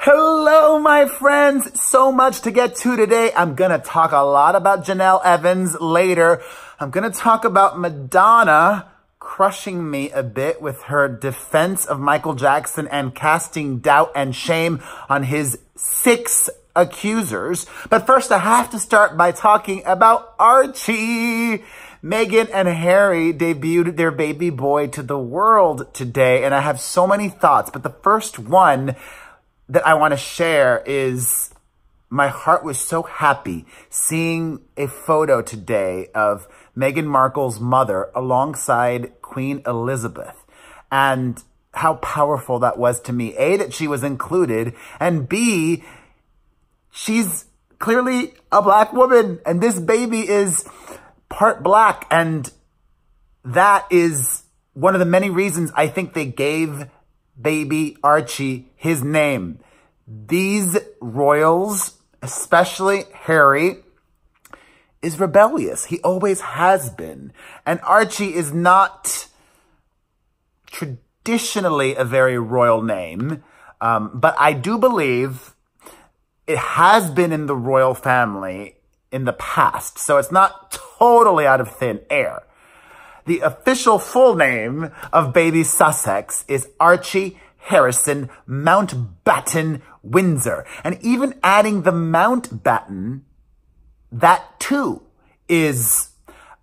Hello, my friends. So much to get to today. I'm going to talk a lot about JENELLE EVANS later. I'm going to talk about Madonna crushing me a bit with her defense of Michael Jackson and casting doubt and shame on his 6 accusers. But first, I have to start by talking about Archie. Meghan and Harry debuted their baby boy to the world today, and I have so many thoughts. But the first one that I want to share is my heart was so happy seeing a photo today of Meghan Markle's mother alongside Queen Elizabeth, and how powerful that was to me. A, that she was included, and B, she's clearly a black woman, and this baby is part black, and that is one of the many reasons I think they gave baby Archie his name. These royals, especially Harry, is rebellious. He always has been. And Archie is not traditionally a very royal name, but I do believe it has been in the royal family in the past. So it's not totally out of thin air. The official full name of baby Sussex is Archie Harrison Mountbatten Windsor. And even adding the Mountbatten, that too is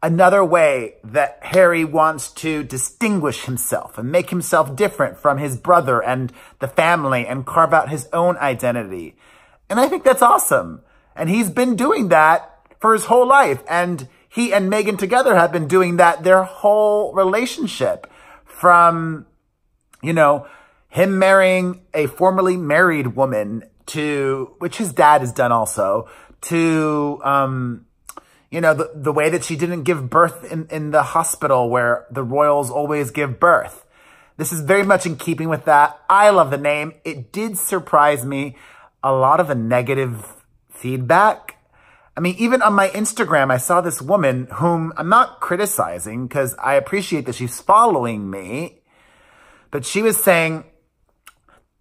another way that Harry wants to distinguish himself and make himself different from his brother and the family and carve out his own identity. And I think that's awesome. And he's been doing that for his whole life. And he and Meghan together have been doing that their whole relationship, from, you know, him marrying a formerly married woman to, which his dad has done also, to, you know, the way that she didn't give birth in the hospital where the royals always give birth. This is very much in keeping with that. I love the name. It did surprise me, a lot of the negative feedback. I mean, even on my Instagram, I saw this woman whom I'm not criticizing because I appreciate that she's following me, but she was saying,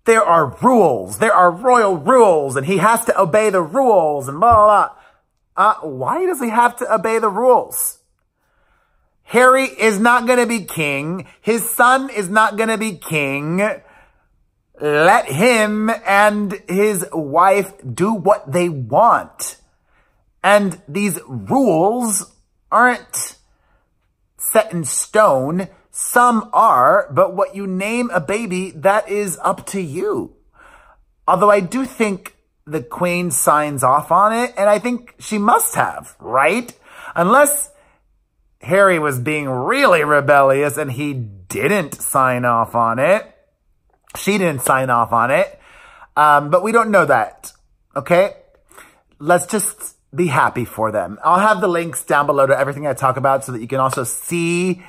there are rules, there are royal rules, and he has to obey the rules, and blah, blah, blah. Why does he have to obey the rules? Harry is not going to be king. His son is not going to be king. Let him and his wife do what they want. And these rules aren't set in stone. Some are, but what you name a baby, that is up to you. Although I do think the Queen signs off on it, and I think she must have, right? Unless Harry was being really rebellious and he didn't sign off on it. She didn't sign off on it. But we don't know that, okay? Let's just be happy for them. I'll have the links down below to everything I talk about so that you can also see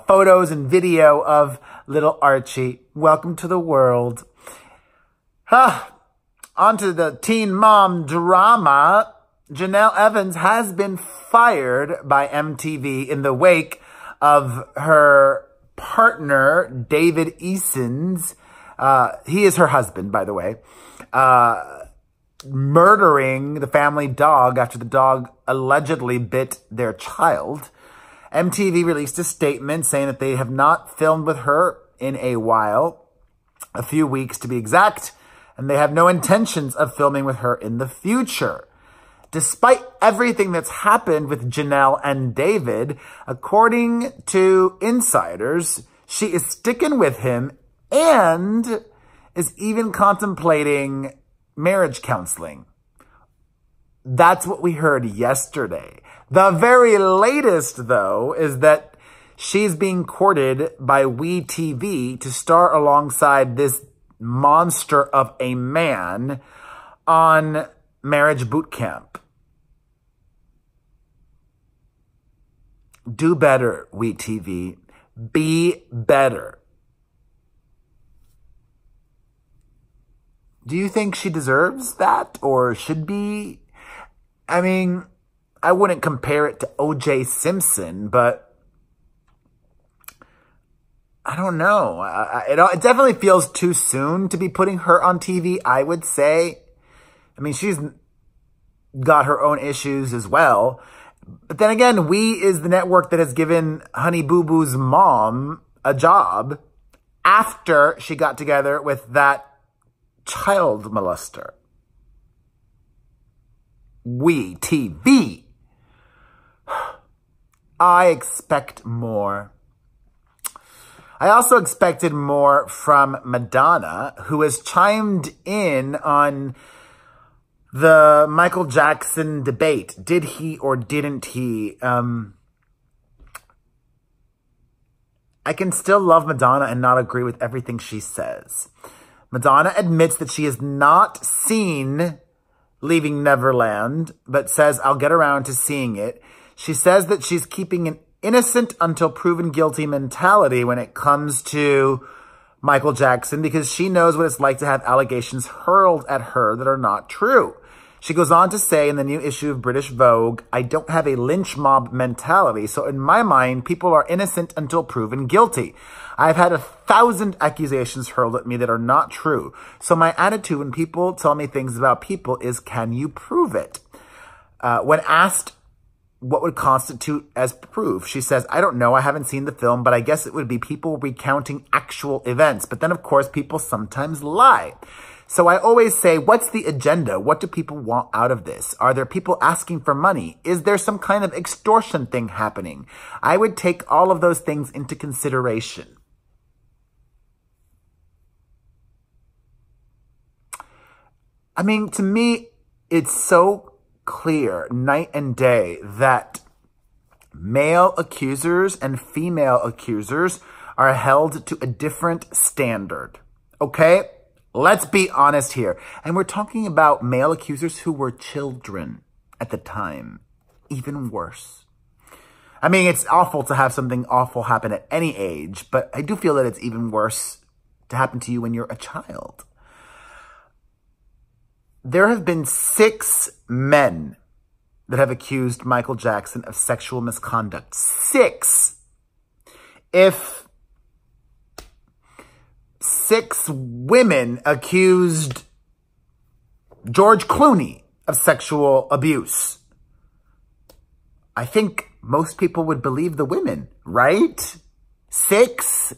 photos and video of little Archie. Welcome to the world. On to the teen mom drama. JENELLE EVANS has been fired by MTV in the wake of her partner, David Eason's, he is her husband, by the way, murdering the family dog after the dog allegedly bit their child. MTV released a statement saying that they have not filmed with her in a while, a few weeks to be exact, and they have no intentions of filming with her in the future. Despite everything that's happened with JENELLE and David, according to insiders, she is sticking with him and is even contemplating marriage counseling. That's what we heard yesterday. The very latest, though, is that she's being courted by WeTV to star alongside this monster of a man on Marriage Bootcamp. Do better, WeTV. Be better. Do you think she deserves that or should be? I mean, I wouldn't compare it to O.J. Simpson, but I don't know. It definitely feels too soon to be putting her on TV, I would say. I mean, she's got her own issues as well. But then again, We is the network that has given Honey Boo Boo's mom a job after she got together with that child molester. We TV. I expect more. I also expected more from Madonna, who has chimed in on the Michael Jackson debate. Did he or didn't he? I can still love Madonna and not agree with everything she says. Madonna admits that she has not seen Leaving Neverland, but says, I'll get around to seeing it. She says that she's keeping an innocent until proven guilty mentality when it comes to Michael Jackson because she knows what it's like to have allegations hurled at her that are not true. She goes on to say in the new issue of British Vogue, I don't have a lynch mob mentality, so in my mind, people are innocent until proven guilty. I've had 1,000 accusations hurled at me that are not true. So my attitude when people tell me things about people is, can you prove it? When asked what would constitute as proof, she says, I don't know, I haven't seen the film, but I guess it would be people recounting actual events. But then, of course, people sometimes lie. So I always say, what's the agenda? What do people want out of this? Are there people asking for money? Is there some kind of extortion thing happening? I would take all of those things into consideration. I mean, to me, it's so clear, night and day, that male accusers and female accusers are held to a different standard. Okay? Let's be honest here. And we're talking about male accusers who were children at the time. Even worse. I mean, it's awful to have something awful happen at any age, but I do feel that it's even worse to happen to you when you're a child. There have been 6 men that have accused Michael Jackson of sexual misconduct. 6. If 6 women accused George Clooney of sexual abuse, I think most people would believe the women, right? 6?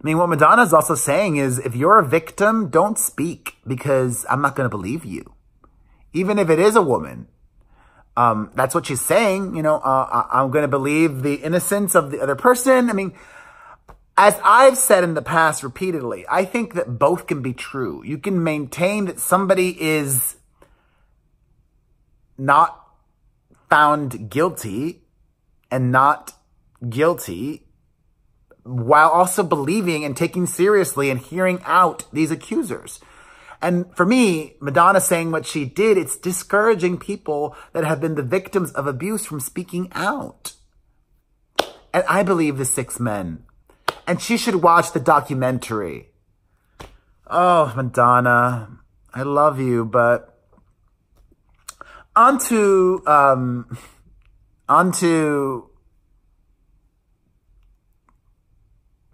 I mean, what Madonna's also saying is, if you're a victim, don't speak, because I'm not going to believe you. Even if it is a woman. That's what she's saying. You know, I'm going to believe the innocence of the other person. I mean, as I've said in the past repeatedly, I think that both can be true. You can maintain that somebody is not found guilty and not guilty, while also believing and taking seriously and hearing out these accusers. And for me, Madonna saying what she did, it's discouraging people that have been the victims of abuse from speaking out. And I believe the 6 men. And she should watch the documentary. Oh, Madonna, I love you, but onto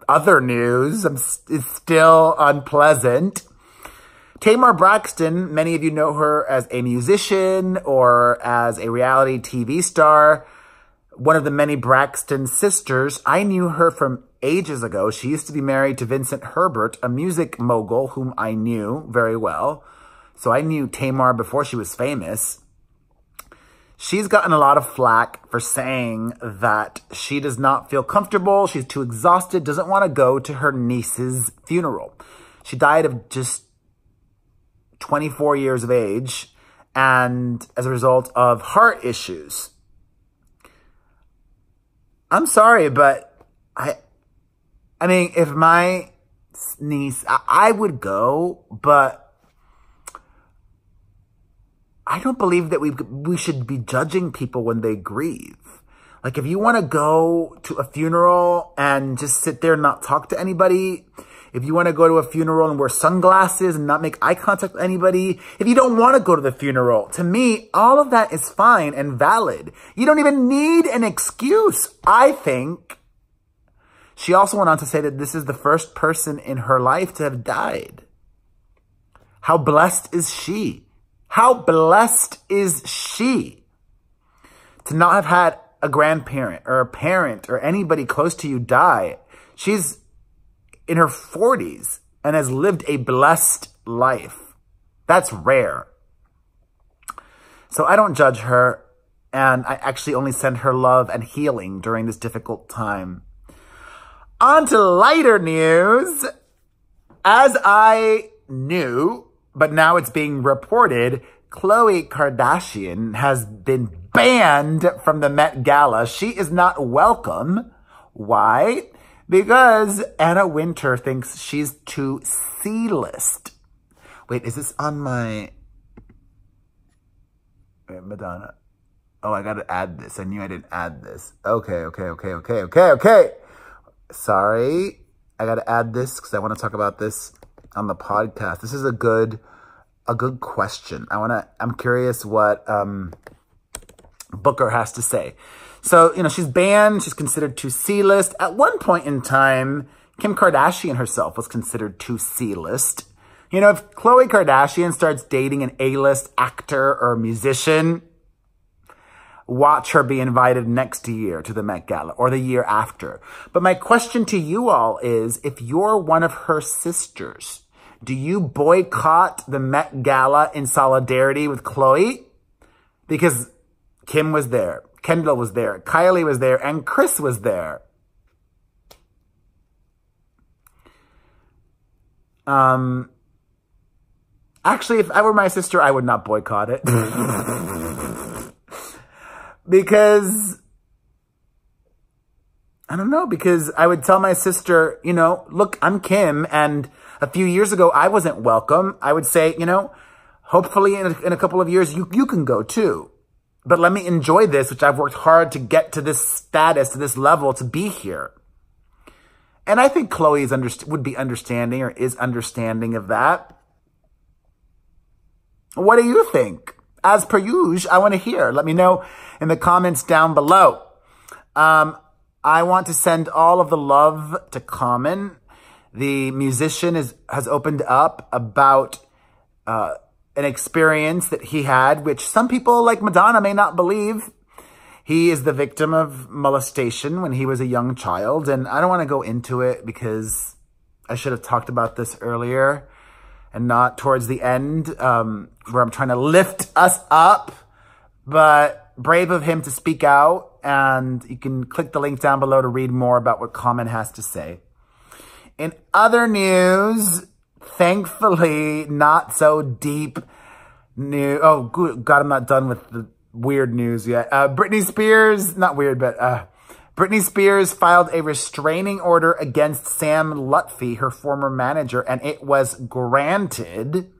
other news. It's still unpleasant. Tamar Braxton, many of you know her as a musician or as a reality TV star, one of the many Braxton sisters. I knew her from ages ago. She used to be married to Vincent Herbert, a music mogul whom I knew very well. So I knew Tamar before she was famous. She's gotten a lot of flack for saying that she does not feel comfortable, she's too exhausted, doesn't want to go to her niece's funeral. She died of just 24 years of age, and as a result of heart issues. I'm sorry, but I mean, if my niece, I would go, but I don't believe that we should be judging people when they grieve. Like, if you want to go to a funeral and just sit there and not talk to anybody, if you want to go to a funeral and wear sunglasses and not make eye contact with anybody, if you don't want to go to the funeral, to me, all of that is fine and valid. You don't even need an excuse, I think. She also went on to say that this is the first person in her life to have died. How blessed is she? How blessed is she to not have had a grandparent or a parent or anybody close to you die? She's in her 40s and has lived a blessed life. That's rare. So I don't judge her, and I actually only send her love and healing during this difficult time. On to lighter news. As I knew, but now it's being reported, Khloe Kardashian has been banned from the Met Gala. She is not welcome. Why? Because Anna Wintour thinks she's too C-list. Wait, is this on my... Wait, Madonna. Oh, I gotta add this. I knew I didn't add this. Okay. Sorry. I gotta add this because I want to talk about this on the podcast. This is a good question. I'm curious what Booker has to say. So, she's banned. She's considered too C-list. At one point in time, Kim Kardashian herself was considered too C-list. If Khloe Kardashian starts dating an A-list actor or musician, watch her be invited next year to the Met Gala or the year after. But my question to you all is, if you're one of her sisters, do you boycott the Met Gala in solidarity with Khloe? Because Kim was there, Kendall was there, Kylie was there, and Kris was there. Actually, if I were my sister, I would not boycott it. Because, I don't know, because I would tell my sister, look, I'm Kim, and a few years ago, I wasn't welcome. I would say, hopefully in a couple of years, you can go too. But let me enjoy this, which I've worked hard to get to this status, to this level, to be here. And I think Khloe would be understanding or is understanding of that. What do you think? As per usual, I want to hear. Let me know in the comments down below. I want to send all of the love to Common. The musician has opened up about an experience that he had, which some people like Madonna may not believe. He is the victim of molestation when he was a young child. And I don't want to go into it because I should have talked about this earlier and not towards the end where I'm trying to lift us up. But brave of him to speak out. And you can click the link down below to read more about what Common has to say. In other news, thankfully, not so deep news. Oh, good God, I'm not done with the weird news yet. Britney Spears, not weird, but Britney Spears filed a restraining order against Sam Lutfi, her former manager, and it was granted.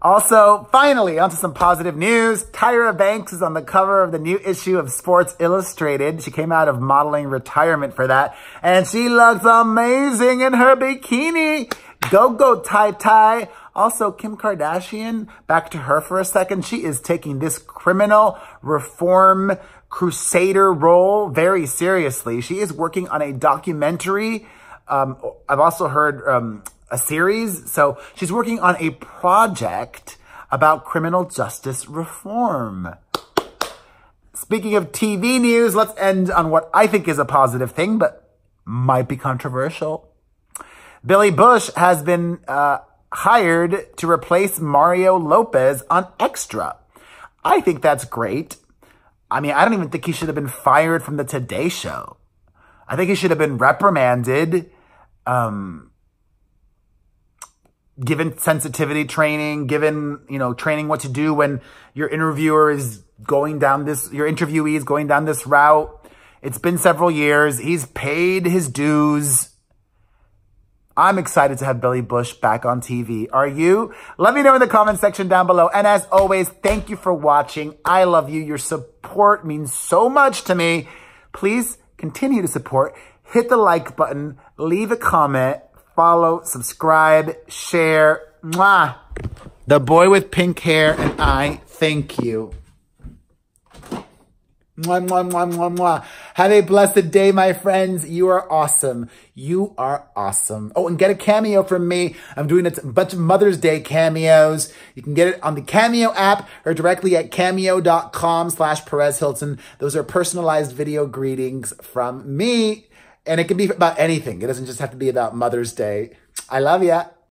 Also, finally, onto some positive news. Tyra Banks is on the cover of the new issue of Sports Illustrated. She came out of modeling retirement for that, and she looks amazing in her bikini. Go, Ty. Also, Kim Kardashian, back to her for a second. She is taking this criminal reform crusader role very seriously. She is working on a documentary. I've also heard a series. So she's working on a project about criminal justice reform. Speaking of TV news, let's end on what I think is a positive thing, but might be controversial. Billy Bush has been hired to replace Mario Lopez on Extra. I think that's great. I mean, I don't even think he should have been fired from the Today Show. I think he should have been reprimanded, given sensitivity training, given, training what to do when your interviewer is going down this, your interviewee is going down this route. It's been several years. He's paid his dues. I'm excited to have Billy Bush back on TV. Are you? Let me know in the comment section down below. And as always, thank you for watching. I love you. Your support means so much to me. Please continue to support. hit the like button, leave a comment, follow, subscribe, share. Mwah. The boy with pink hair and I thank you. Mwah, mwah, mwah, mwah, mwah. Have a blessed day, my friends. You are awesome. You are awesome. Oh, and get a cameo from me. I'm doing a bunch of Mother's Day cameos. You can get it on the Cameo app or directly at cameo.com/Perez Hilton. Those are personalized video greetings from me. And it can be about anything. It doesn't just have to be about Mother's Day. I love ya.